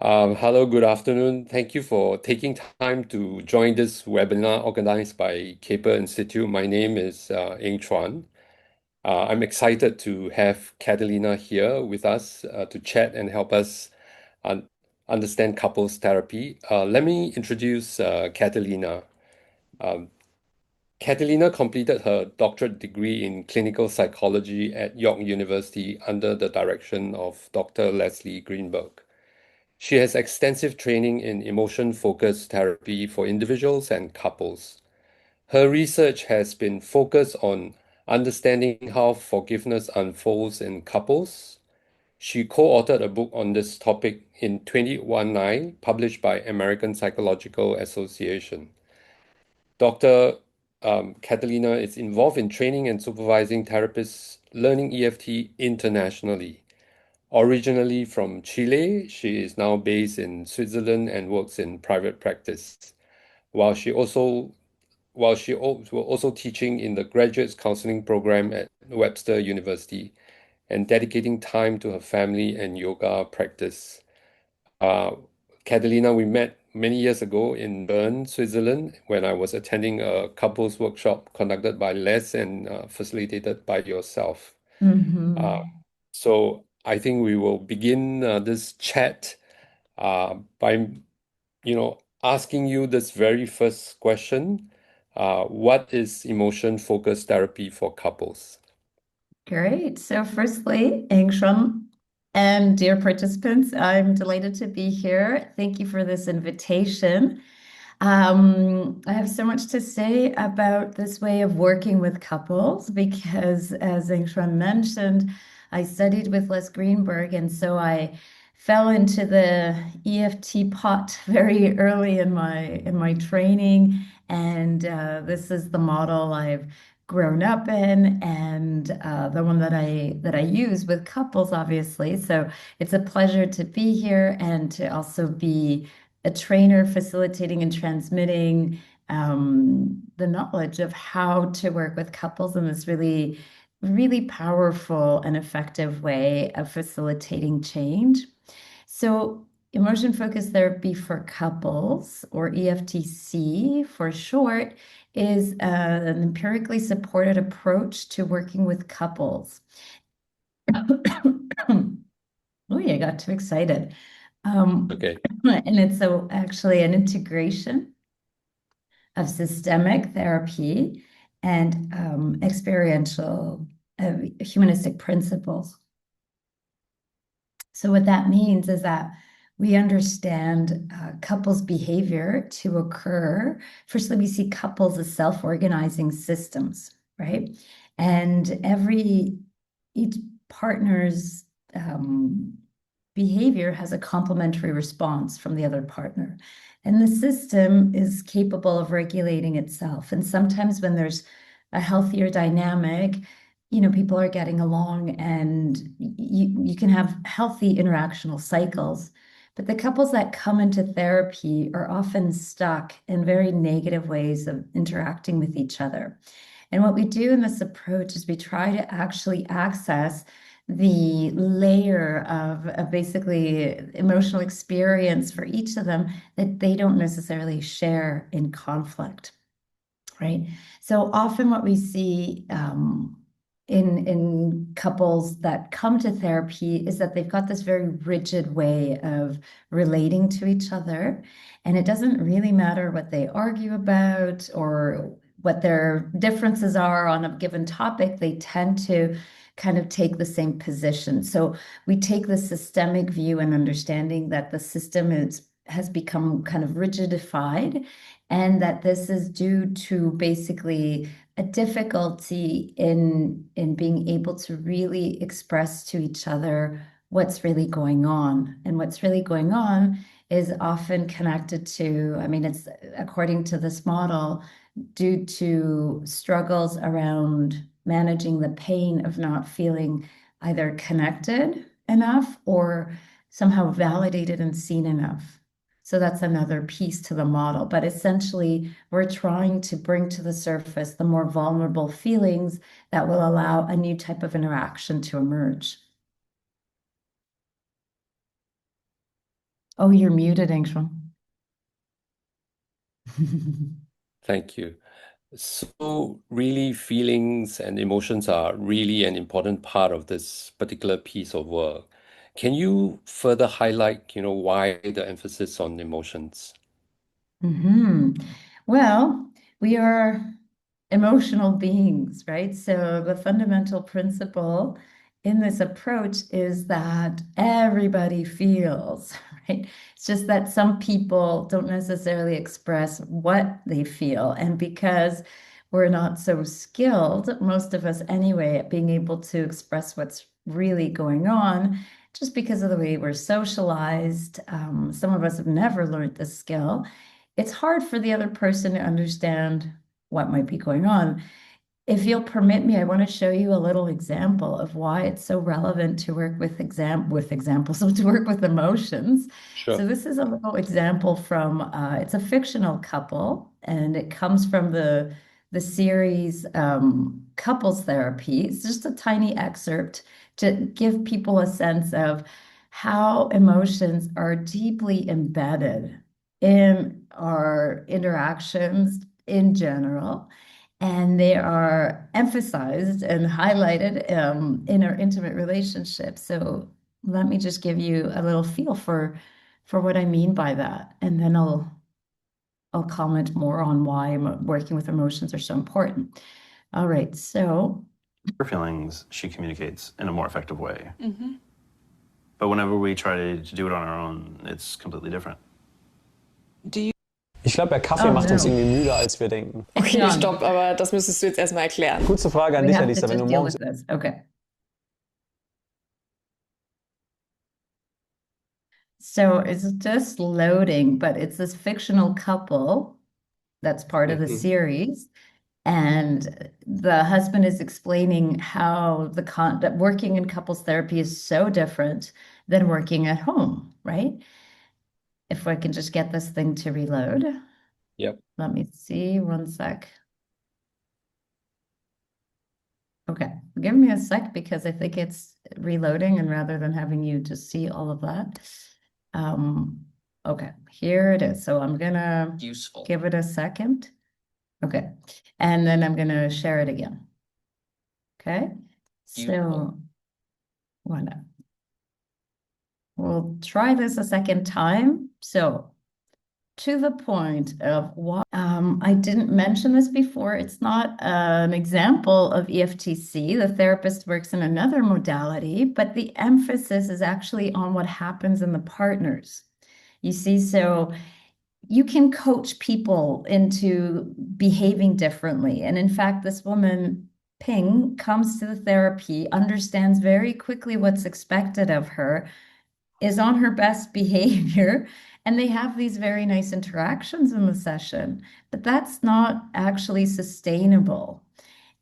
Hello, good afternoon. Thank you for taking time to join this webinar organized by Keppel Institute. My name is Chuan. I'm excited to have Catalina here with us to chat and help us un understand couples therapy. Let me introduce Catalina. Um, Catalina completed her doctorate degree in clinical psychology at York University under the direction of Dr. Leslie Greenberg. She has extensive training in emotion-focused therapy for individuals and couples. Her research has been focused on understanding how forgiveness unfolds in couples. She co-authored a book on this topic in 2019, published by American Psychological Association. Dr. Catalina is involved in training and supervising therapists learning EFT internationally. Originally from Chile, she is now based in Switzerland and works in private practice. While she also while she was also teaching in the graduate counseling program at Webster University and dedicating time to her family and yoga practice. Uh, Catalina, we met many years ago in Bern, Switzerland, when I was attending a couples workshop conducted by Les and facilitated by yourself. Uh, Hmm. so I think we will begin this chat by, asking you this very first question. What is emotion-focused therapy for couples? Great. So firstly, Angshram and dear participants, I'm delighted to be here. Thank you for this invitation. I have so much to say about this way of working with couples because, as Angshram mentioned, I studied with Les Greenberg, and so I fell into the EFT pot very early in my training, and this is the model I've grown up in, and the one that I use with couples, obviously. So it's a pleasure to be here and to also be a trainer facilitating and transmitting the knowledge of how to work with couples in this really, really powerful and effective way of facilitating change. So, emotion focused therapy for couples, or EFT-C for short, is an empirically supported approach to working with couples. Oh, I got too excited. Okay. And it's so actually an integration of systemic therapy and experiential humanistic principles. So what that means is that we understand couples' behavior to occur. Firstly, we see couples as self-organizing systems, right? And each partner's behavior has a complementary response from the other partner. And the system is capable of regulating itself. And sometimes when there's a healthier dynamic, people are getting along and you can have healthy interactional cycles. But the couples that come into therapy are often stuck in very negative ways of interacting with each other. And what we do in this approach is we try to actually access the layer of basically emotional experience for each of them that they don't necessarily share in conflict, right? So often what we see in couples that come to therapy is that they've got this very rigid way of relating to each other, and it doesn't really matter what they argue about or what their differences are on a given topic. They tend to kind of take the same position. So we take the systemic view and understanding that the system has become kind of rigidified, and that this is due to basically a difficulty in being able to really express to each other what's really going on. And what's really going on is often connected to, I mean, it's according to this model, due to struggles around managing the pain of not feeling either connected enough or somehow validated and seen enough. So that's another piece to the model. But essentially, we're trying to bring to the surface the more vulnerable feelings that will allow a new type of interaction to emerge. Oh, you're muted, Angshwan. Thank you. So, really, feelings and emotions are really an important part of this particular piece of work. Can you further highlight, why the emphasis on emotions? hmm Well, we are emotional beings, right? So the fundamental principle in this approach is that everybody feels, right? It's just that some people don't necessarily express what they feel. And because we're not so skilled, most of us anyway, at being able to express what's really going on, just because of the way we're socialized, some of us have never learned this skill. It's hard for the other person to understand what might be going on. If you'll permit me, I want to show you a little example of why it's so relevant to work with examples, so to work with emotions. Sure. So this is a little example from it's a fictional couple, and it comes from the series Couples Therapy. It's just a tiny excerpt to give people a sense of how emotions are deeply embedded in our interactions in general, and they are emphasized and highlighted in our intimate relationships. So let me just give you a little feel for what I mean by that, and then I'll comment more on why working with emotions are so important. All right, so her feelings, she communicates in a more effective way. But whenever we try to do it on our own, it's completely different. Ich glaube, der Kaffee Oh, macht uns no. irgendwie müder, als wir denken. Okay, Hang on. stopp, aber das müsstest du jetzt erstmal erklären. Kurze Frage an We dich, have to Alisa. Wenn just du deal morgens with this. Okay. So it's just loading, but it's this fictional couple that's part of the Mhm. series. And the husband is explaining how that working in couples therapy is so different than working at home, right? If I can just get this thing to reload. Yep. Let me see, one sec. Okay, give me a sec because I think it's reloading, and rather than having you just see all of that. Okay, here it is. So I'm gonna give it a second. Okay, and then I'm gonna share it again. Okay, so voilà. We'll try this a second time. So to the point of what I didn't mention this before. It's not an example of EFT-C. The therapist works in another modality, but the emphasis is actually on what happens in the partners. You see, so you can coach people into behaving differently. And in fact, this woman, Ping, comes to the therapy, understands very quickly what's expected of her, is on her best behavior, and they have these very nice interactions in the session, but that's not actually sustainable.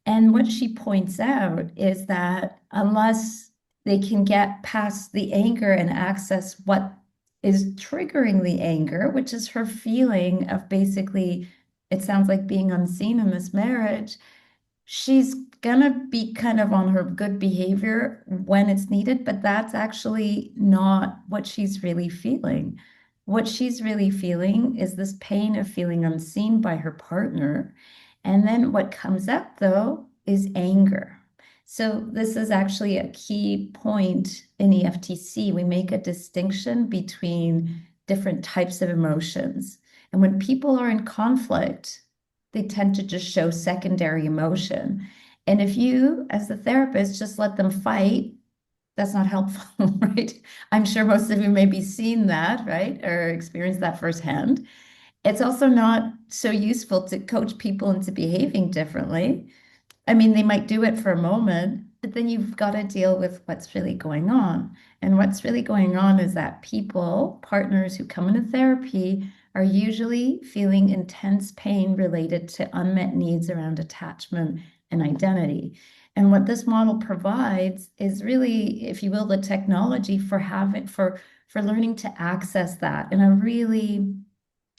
And what she points out is that unless they can get past the anger and access what is triggering the anger, which is her feeling of basically, it sounds like being unseen in this marriage, she's gonna be kind of on her good behavior when it's needed, but that's actually not what she's really feeling. What she's really feeling is this pain of feeling unseen by her partner. And then what comes up, though, is anger. So this is actually a key point in EFTC. We make a distinction between different types of emotions. And when people are in conflict, they tend to just show secondary emotion. And if you, as the therapist, just let them fight, that's not helpful, right? I'm sure most of you maybe seen that, right? Or experienced that firsthand. It's also not so useful to coach people into behaving differently. I mean, they might do it for a moment, but then you've got to deal with what's really going on. And what's really going on is that people, partners who come into therapy, are usually feeling intense pain related to unmet needs around attachment and identity. And what this model provides is really, if you will, the technology for learning to access that in a really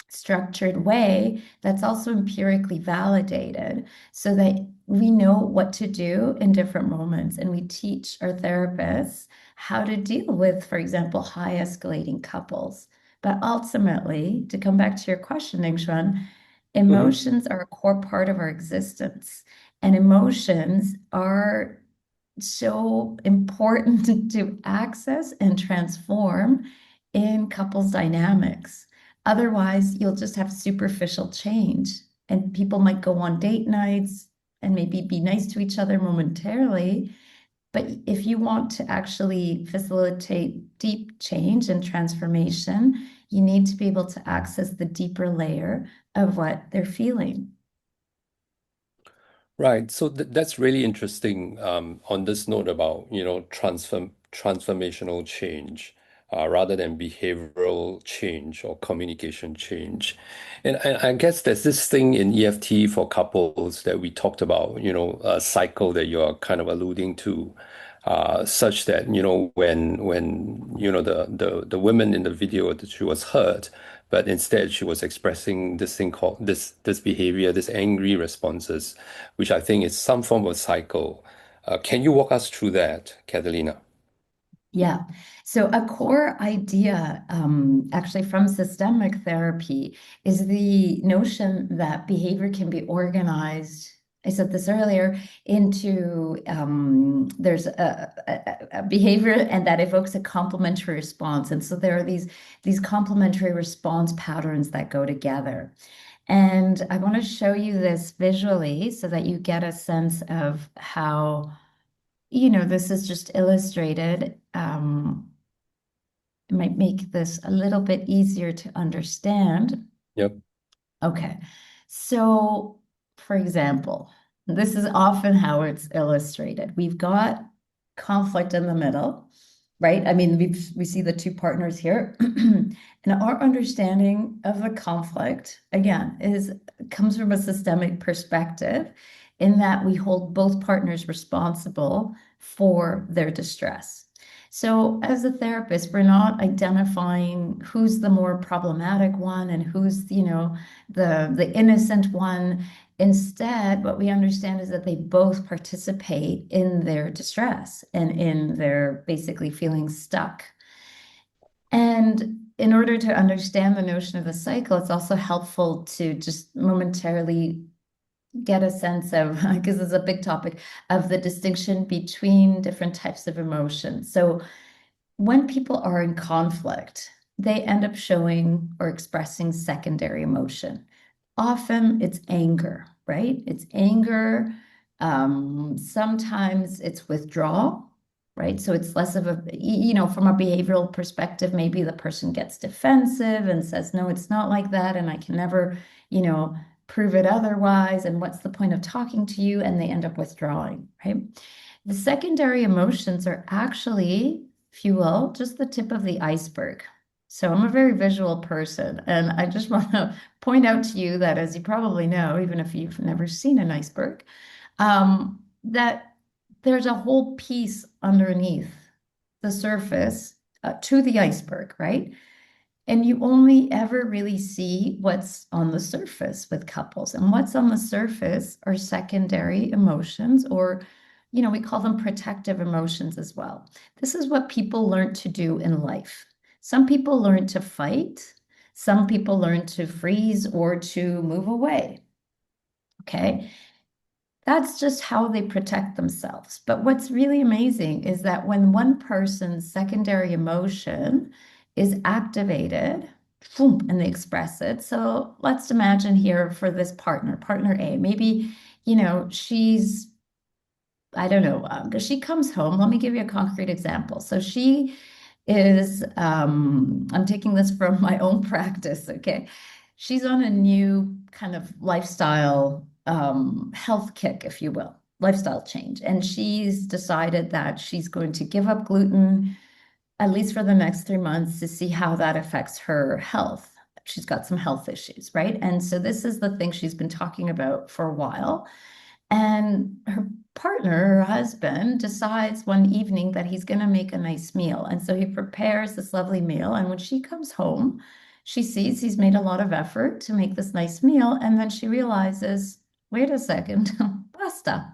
structured way that's also empirically validated so that we know what to do in different moments. And we teach our therapists how to deal with, for example, high escalating couples. But ultimately, to come back to your question, Chuan, Hmm. emotions are a core part of our existence. And emotions are so important to access and transform in couples dynamics. Otherwise, you'll just have superficial change, and people might go on date nights and maybe be nice to each other momentarily. But if you want to actually facilitate deep change and transformation, you need to be able to access the deeper layer of what they're feeling. Right. So that's really interesting on this note about, transformational change rather than behavioral change or communication change. And I guess there's this thing in EFT for couples that we talked about, a cycle that you're kind of alluding to, such that, when the woman in the video that she was hurt, but instead she was expressing this thing called this behavior, this angry responses, which I think is some form of cycle. Can you walk us through that, Catalina? Yeah. So a core idea, actually from systemic therapy, is the notion that behavior can be organized. I said this earlier, into there's a behavior and that evokes a complementary response. And so there are these complementary response patterns that go together. And I want to show you this visually so that you get a sense of how, this is just illustrated. It might make this a little bit easier to understand. Yep. Okay. So, for example, this is often how it's illustrated. We've got conflict in the middle, right? I mean, we see the two partners here. And our understanding of the conflict, again, comes from a systemic perspective in that we hold both partners responsible for their distress. So as a therapist, we're not identifying who's the more problematic one and who's, the innocent one. Instead, what we understand is that they both participate in their distress and in their basically feeling stuck. And in order to understand the notion of the cycle, it's also helpful to just momentarily get a sense of, because it's a big topic, of the distinction between different types of emotions. So when people are in conflict, they end up showing or expressing secondary emotion. Often it's anger, right? It's anger. Sometimes it's withdrawal, right? So it's less of a, from a behavioral perspective, maybe the person gets defensive and says, no, it's not like that. And I can never, prove it otherwise. And what's the point of talking to you? And they end up withdrawing, right? The secondary emotions are actually, if you will, just the tip of the iceberg. So I'm a very visual person, and I just want to point out to you that, as you probably know, even if you've never seen an iceberg, that there's a whole piece underneath the surface to the iceberg, right? And you only ever really see what's on the surface with couples. And what's on the surface are secondary emotions, or, we call them protective emotions as well. This is what people learn to do in life. Some people learn to fight, some people learn to freeze or to move away. Okay. That's just how they protect themselves. But what's really amazing is that when one person's secondary emotion is activated, boom, and they express it. So let's imagine here for this partner A, maybe, she's, I don't know, because she comes home. Let me give you a concrete example. So she is, I'm taking this from my own practice, okay? She's on a new kind of lifestyle, health kick, if you will, lifestyle change. And she's decided that she's going to give up gluten, at least for the next 3 months, to see how that affects her health. She's got some health issues, right? And so this is the thing she's been talking about for a while. And her partner, her husband, decides one evening that he's going to make a nice meal. And so he prepares this lovely meal. And when she comes home, she sees he's made a lot of effort to make this nice meal. And then she realizes, wait a second, pasta.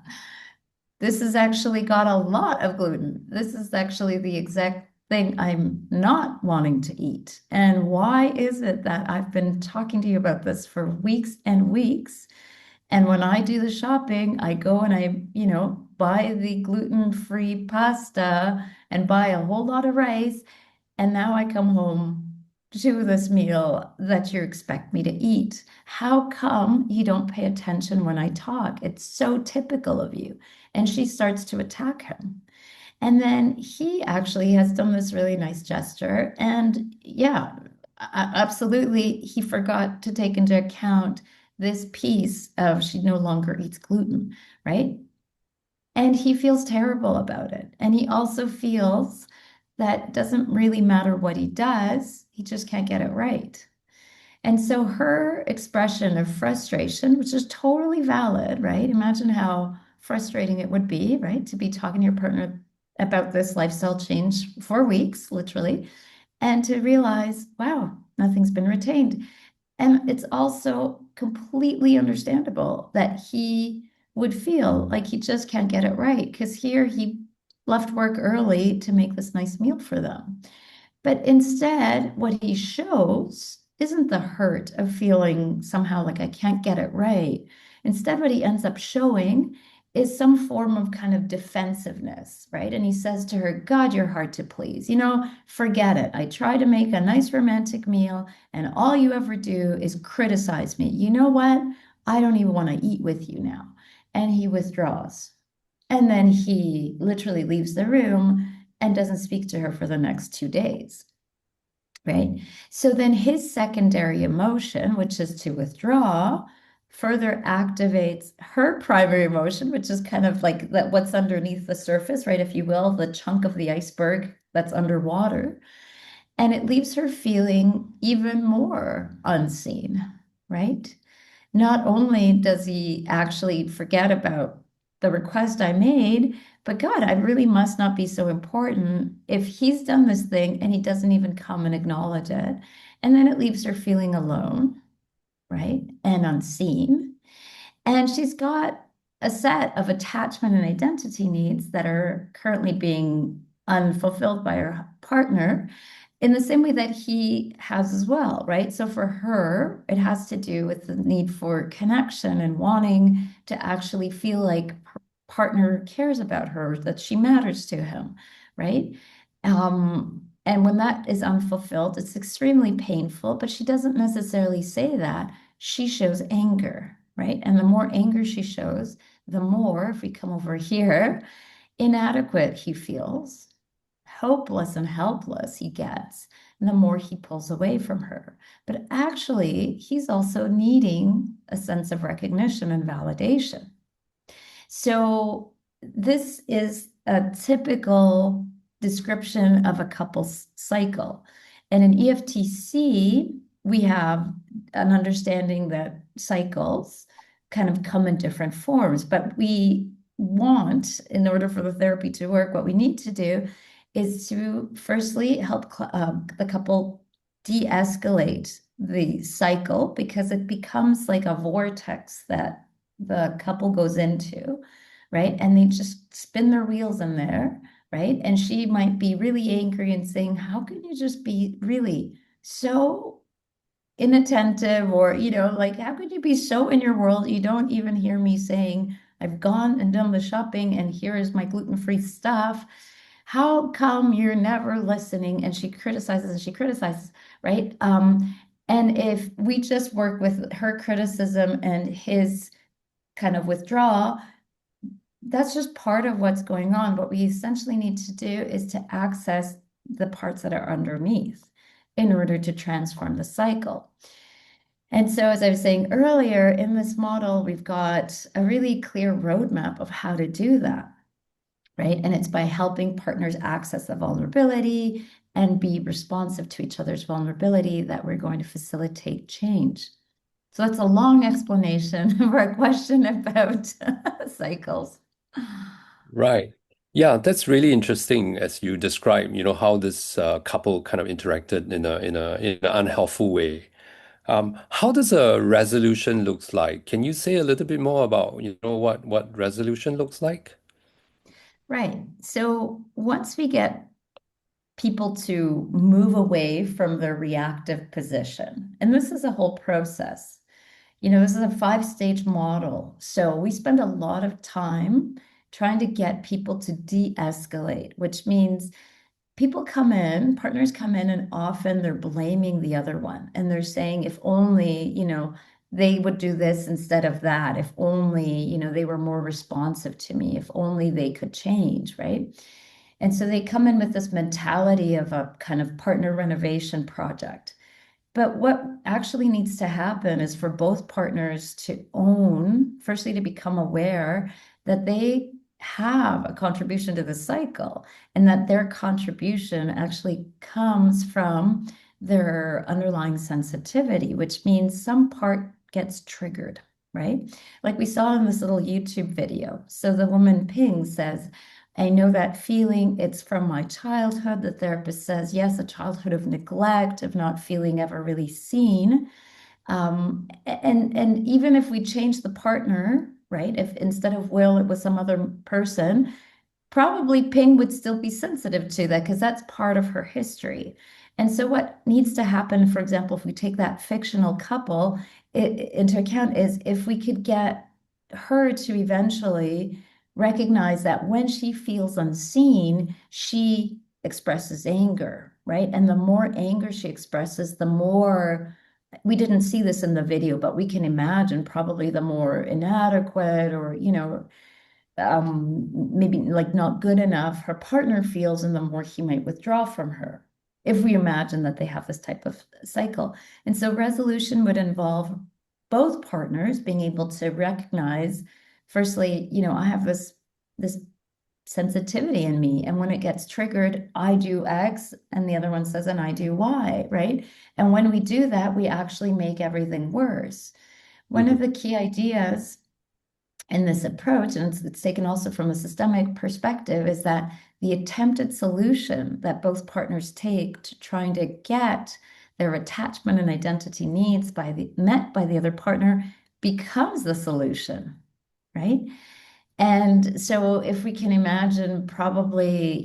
This has actually got a lot of gluten. This is actually the exact thing I'm not wanting to eat? And why is it that I've been talking to you about this for weeks and weeks? And when I do the shopping, I go and buy the gluten-free pasta and buy a whole lot of rice. And now I come home to this meal that you expect me to eat. How come you don't pay attention when I talk? It's so typical of you. And she starts to attack him. And then he actually has done this really nice gesture. And yeah, absolutely, he forgot to take into account this piece of she no longer eats gluten, right? And he feels terrible about it. And he also feels that doesn't really matter what he does, he just can't get it right. And so her expression of frustration, which is totally valid, right? Imagine how frustrating it would be, right? To be talking to your partner about this lifestyle change for weeks, literally, and to realize, wow, nothing's been retained. And it's also completely understandable that he would feel like he just can't get it right because here he left work early to make this nice meal for them. But instead, what he shows isn't the hurt of feeling somehow like I can't get it right. Instead, what he ends up showing is some form of kind of defensiveness, right? And he says to her, God, you're hard to please. Forget it. I try to make a nice romantic meal, and all you ever do is criticize me. You know what? I don't even want to eat with you now. And he withdraws. And then he literally leaves the room and doesn't speak to her for the next 2 days, right? So then his secondary emotion, which is to withdraw, further activates her primary emotion, which is kind of like that what's underneath the surface, right? If you will, the chunk of the iceberg that's underwater. And it leaves her feeling even more unseen, right? Not only does he actually forget about the request I made, but God, I really must not be so important if he's done this thing and he doesn't even come and acknowledge it. And then it leaves her feeling alone, right? And unseen. And she's got a set of attachment and identity needs that are currently being unfulfilled by her partner in the same way that he has as well, right? So for her, it has to do with the need for connection and wanting to actually feel like her partner cares about her, that she matters to him, right? And when that is unfulfilled, it's extremely painful, but she doesn't necessarily say that. She shows anger, right? And the more anger she shows, the more, if we come over here, inadequate he feels, hopeless and helpless he gets, and the more he pulls away from her. But actually, he's also needing a sense of recognition and validation. So this is a typical description of a couple's cycle. And in EFT-C, we have an understanding that cycles kind of come in different forms, but we want, in order for the therapy to work, what we need to do is to firstly help the couple de-escalate the cycle because it becomes like a vortex that the couple goes into, right? And they just spin their wheels in there, right? And she might be really angry and saying, how can you just be really so inattentive or, like, how could you be so in your world? You don't even hear me saying, I've gone and done the shopping and here is my gluten-free stuff. How come you're never listening? And she criticizes, right? And if we just work with her criticism and his kind of withdrawal, that's just part of what's going on. What we essentially need to do is to access the parts that are underneath in order to transform the cycle. And so, as I was saying earlier, in this model, we've got a really clear roadmap of how to do that, right? And it's by helping partners access the vulnerability and be responsive to each other's vulnerability that we're going to facilitate change. So that's a long explanation of our question about cycles. Right. Yeah, that's really interesting as you describe, how this couple kind of interacted in an unhelpful way. How does a resolution looks like? Can you say a little bit more about, what resolution looks like? Right. So once we get people to move away from their reactive position. And this is a whole process. This is a 5-stage model. So we spend a lot of time trying to get people to de-escalate, which means partners come in, and often they're blaming the other one. And they're saying, if only, they would do this instead of that. If only, they were more responsive to me. If only they could change, right? And so they come in with this mentality of a kind of partner renovation project. But what actually needs to happen is for both partners to own, firstly, to become aware that they have a contribution to the cycle, and that their contribution actually comes from their underlying sensitivity, which means some part gets triggered, right? Like we saw in this little YouTube video. So the woman Ping says, I know that feeling. It's from my childhood. The therapist says, yes, a childhood of neglect, of not feeling ever really seen. And even if we change the partner, right? If instead of Will, it was some other person, probably Ping would still be sensitive to that because that's part of her history. And so what needs to happen, for example, if we take that fictional couple into account, is if we could get her to eventually recognize that when she feels unseen, she expresses anger, right? And the more anger she expresses, the more, we didn't see this in the video, but we can imagine probably the more inadequate or, maybe like not good enough her partner feels, and the more he might withdraw from her, if we imagine that they have this type of cycle. And so resolution would involve both partners being able to recognize, firstly, I have this sensitivity in me, and when it gets triggered, I do X, and the other one says, and I do Y, right? And when we do that, we actually make everything worse. One of the key ideas in this approach, and it's taken also from a systemic perspective, is that the attempted solution that both partners take to trying to get their attachment and identity needs met by the other partner becomes the solution, right? And so if we can imagine, probably,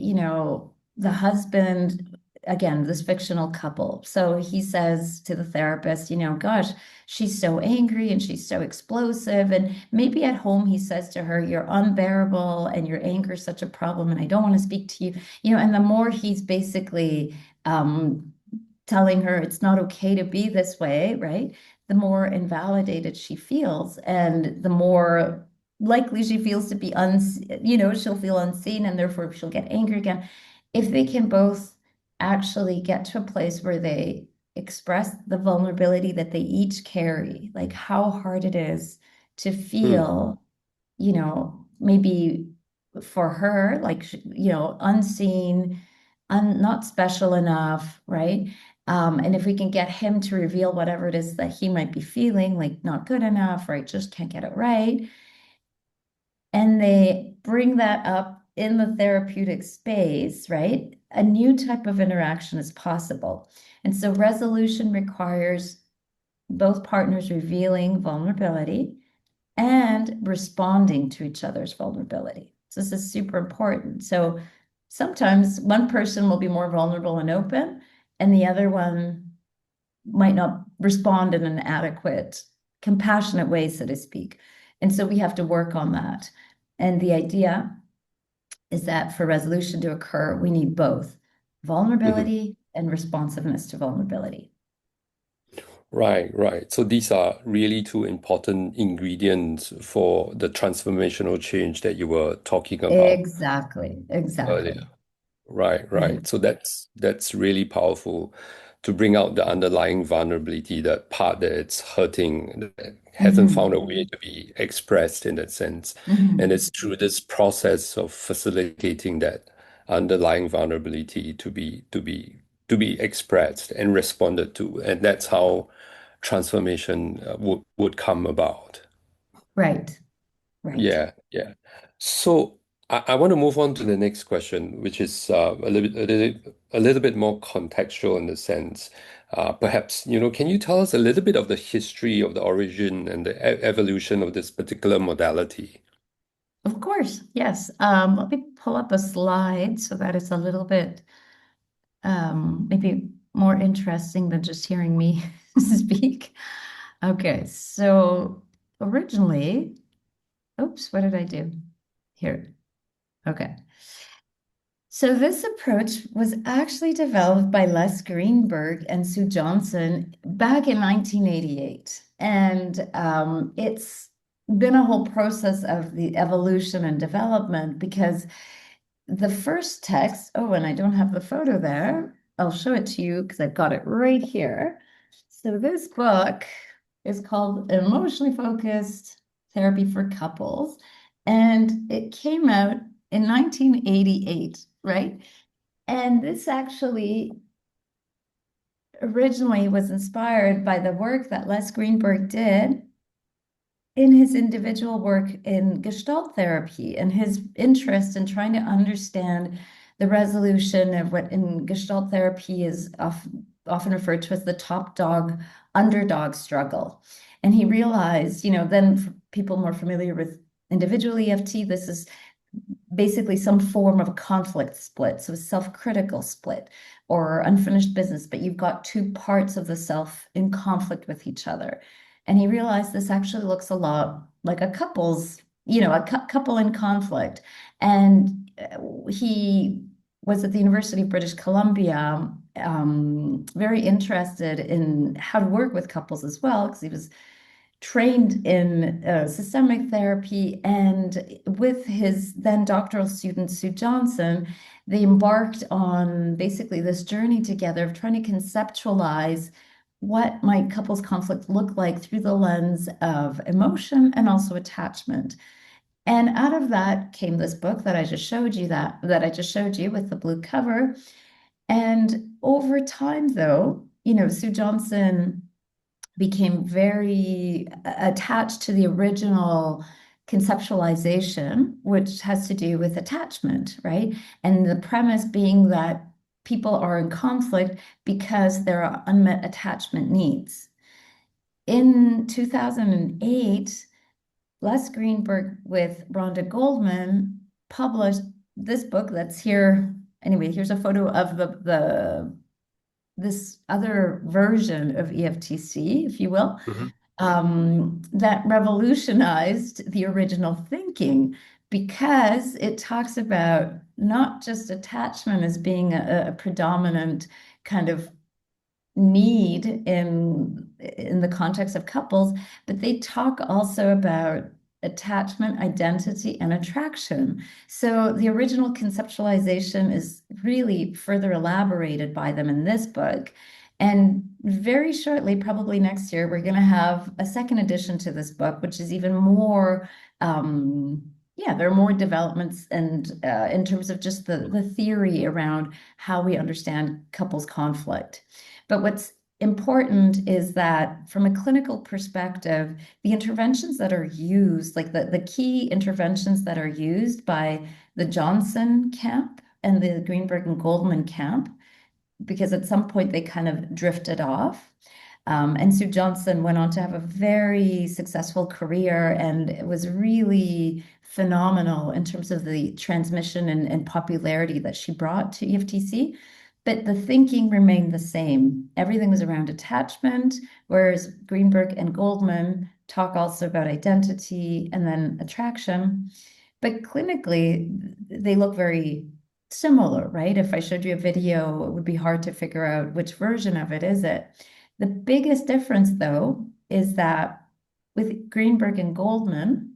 the husband, again, this fictional couple. So he says to the therapist, gosh, she's so angry and she's so explosive. And maybe at home he says to her, you're unbearable and your anger is such a problem and I don't want to speak to you. And the more he's basically telling her it's not okay to be this way, right? The more invalidated she feels, and the more likely she feels to be she'll feel unseen, and therefore she'll get angry again. If they can both actually get to a place where they express the vulnerability that they each carry, like how hard it is to feel, maybe for her, like, unseen, not special enough, right? And if we can get him to reveal whatever it is that he might be feeling, like not good enough, right? Just can't get it right. And they bring that up in the therapeutic space, right? A new type of interaction is possible. And so resolution requires both partners revealing vulnerability and responding to each other's vulnerability. So this is super important. So sometimes one person will be more vulnerable and open, and the other one might not respond in an adequate, compassionate way, so to speak. And so we have to work on that. And the idea is that for resolution to occur, we need both vulnerability and responsiveness to vulnerability. Right, right. So these are really two important ingredients for the transformational change that you were talking about Exactly, earlier. exactly. Right, Yeah. right. So that's really powerful to bring out the underlying vulnerability, that part that it's hurting, that hasn't found a way to be expressed in that sense. And it's through this process of facilitating that underlying vulnerability to be expressed and responded to. And that's how transformation would come about. Right, right. Yeah, yeah. So I want to move on to the next question, which is a little bit more contextual in the sense. Perhaps, can you tell us a little bit of the history of the origin and the evolution of this particular modality? Of course, yes. Let me pull up a slide so that it's a little bit maybe more interesting than just hearing me speak. Okay, so originally, oops, what did I do? Here. Okay. So this approach was actually developed by Les Greenberg and Sue Johnson back in 1988. And it's been a whole process of the evolution and development because the first text, oh, and I don't have the photo there. I'll show it to you because I've got it right here. So this book is called Emotionally Focused Therapy for Couples, and it came out in 1988, right? And this actually originally was inspired by the work that Les Greenberg did in his individual work in Gestalt therapy and his interest in trying to understand the resolution of what in Gestalt therapy is often referred to as the top dog underdog struggle. And he realized, then for people more familiar with individual EFT, this is basically some form of a conflict split, so a self-critical split or unfinished business, but you've got two parts of the self in conflict with each other. And he realized this actually looks a lot like a couple's, a couple in conflict. And he was at the University of British Columbia, very interested in how to work with couples as well, because he was trained in systemic therapy. And with his then doctoral student, Sue Johnson, they embarked on basically this journey together of trying to conceptualize what might couples conflict look like through the lens of emotion and also attachment. And out of that came this book that I just showed you that I just showed you with the blue cover. And over time, though, Sue Johnson became very attached to the original conceptualization, which has to do with attachment, right? And the premise being that people are in conflict because there are unmet attachment needs. In 2008, Les Greenberg with Rhonda Goldman published this book that's here. Anyway, here's a photo of this other version of EFT-C, if you will, that revolutionized the original thinking because it talks about not just attachment as being a predominant kind of need in the context of couples, but they talk also about attachment, identity, and attraction. So the original conceptualization is really further elaborated by them in this book. And very shortly, probably next year, we're going to have a second edition to this book, which is even more, there are more developments and in terms of just the theory around how we understand couples conflict. But what's important is that from a clinical perspective, the interventions that are used, like the key interventions that are used by the Johnson camp and the Greenberg and Goldman camp, because at some point they kind of drifted off. And Sue Johnson went on to have a very successful career, and it was really phenomenal in terms of the transmission and popularity that she brought to EFT-C. But the thinking remained the same. Everything was around attachment, whereas Greenberg and Goldman talk also about identity and then attraction. But clinically, they look very similar, right? If I showed you a video, it would be hard to figure out which version of it is it. The biggest difference, though, is that with Greenberg and Goldman,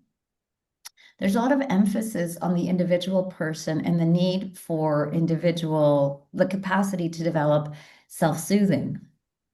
there's a lot of emphasis on the individual person and the need for the capacity to develop self-soothing,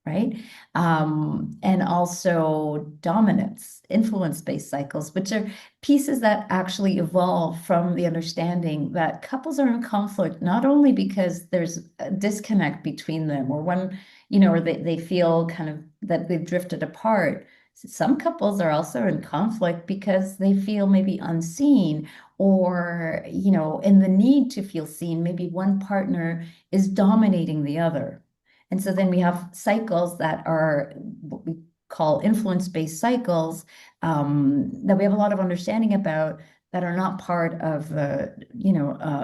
right? And also dominance, influence-based cycles, which are pieces that actually evolve from the understanding that couples are in conflict, not only because there's a disconnect between them or or they feel kind of that they've drifted apart. Some couples are also in conflict because they feel maybe unseen or, in the need to feel seen. Maybe one partner is dominating the other. And so then we have cycles that are what we call influence-based cycles that we have a lot of understanding about that are not part of the,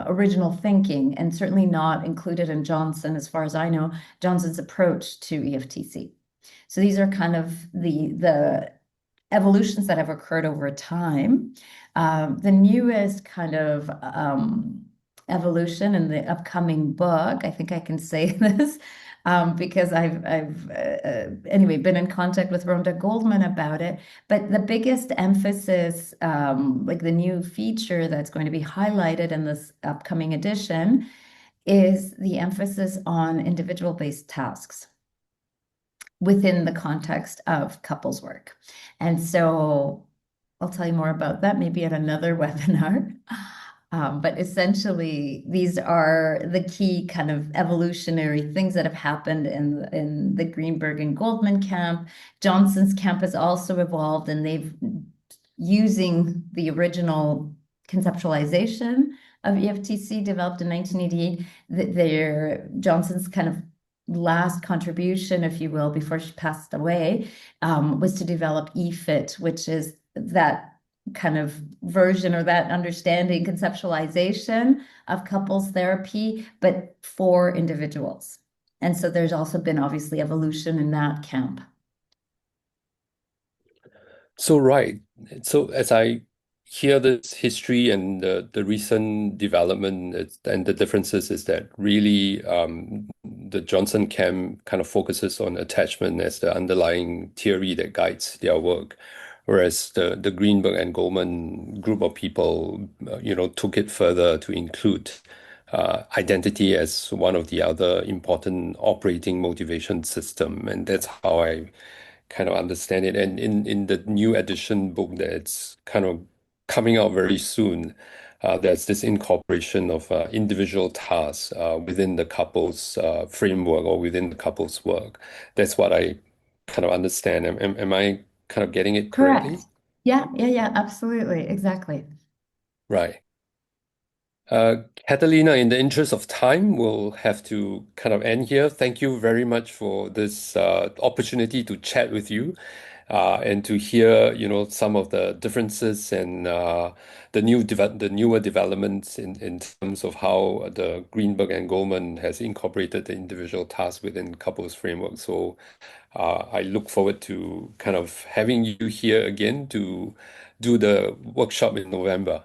original thinking, and certainly not included in Johnson, as far as I know, Johnson's approach to EFTC. So these are kind of the evolutions that have occurred over time. The newest kind of evolution in the upcoming book, I think I can say this, because I've anyway been in contact with Rhonda Goldman about it. But the biggest emphasis, like the new feature that's going to be highlighted in this upcoming edition, is the emphasis on individual-based tasks within the context of couples work. And so I'll tell you more about that maybe at another webinar. But essentially, these are the key kind of evolutionary things that have happened in the Greenberg and Goldman camp. Johnson's camp has also evolved, and they've, using the original conceptualization of EFTC developed in 1988, Johnson's kind of last contribution, if you will, before she passed away, was to develop EFIT, which is that kind of version or that understanding, conceptualization of couples therapy, but for individuals. And so there's also been obviously evolution in that camp. So, right. So as I hear this history and the recent development and the differences is that really the Johnson camp kind of focuses on attachment as the underlying theory that guides their work, whereas the Greenberg and Goldman group of people, took it further to include identity as one of the other important operating motivation system, and that's how I kind of understand it. And in the new edition book that's kind of coming out very soon, there's this incorporation of individual tasks within the couple's framework or within the couple's work. That's what I kind of understand. Am I kind of getting it correctly? Correct. Yeah, absolutely. Exactly. Right. Catalina, in the interest of time, we'll have to kind of end here. Thank you very much for this opportunity to chat with you and to hear, some of the differences and the newer developments in terms of how the Greenberg and Goldman has incorporated the individual tasks within couples framework. So I look forward to kind of having you here again to do the workshop in November.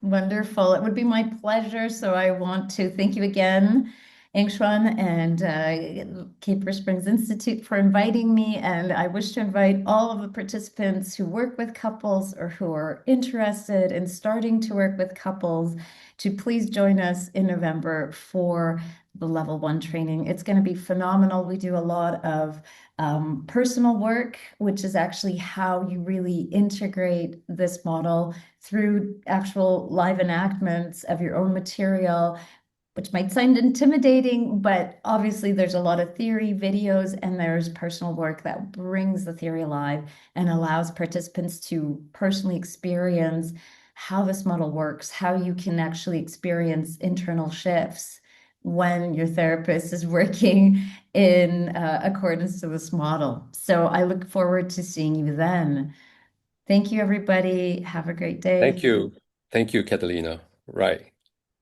Wonderful. It would be my pleasure. So I want to thank you again, Chuan and Caper Springs Institute for inviting me. And I wish to invite all of the participants who work with couples or who are interested in starting to work with couples to please join us in November for the level 1 training. It's going to be phenomenal. We do a lot of personal work, which is actually how you really integrate this model through actual live enactments of your own material, which might sound intimidating, but obviously there's a lot of theory videos and there's personal work that brings the theory alive and allows participants to personally experience how this model works, how you can actually experience internal shifts when your therapist is working in accordance to this model. So I look forward to seeing you then. Thank you, everybody. Have a great day. Thank you. Thank you, Catalina. Right.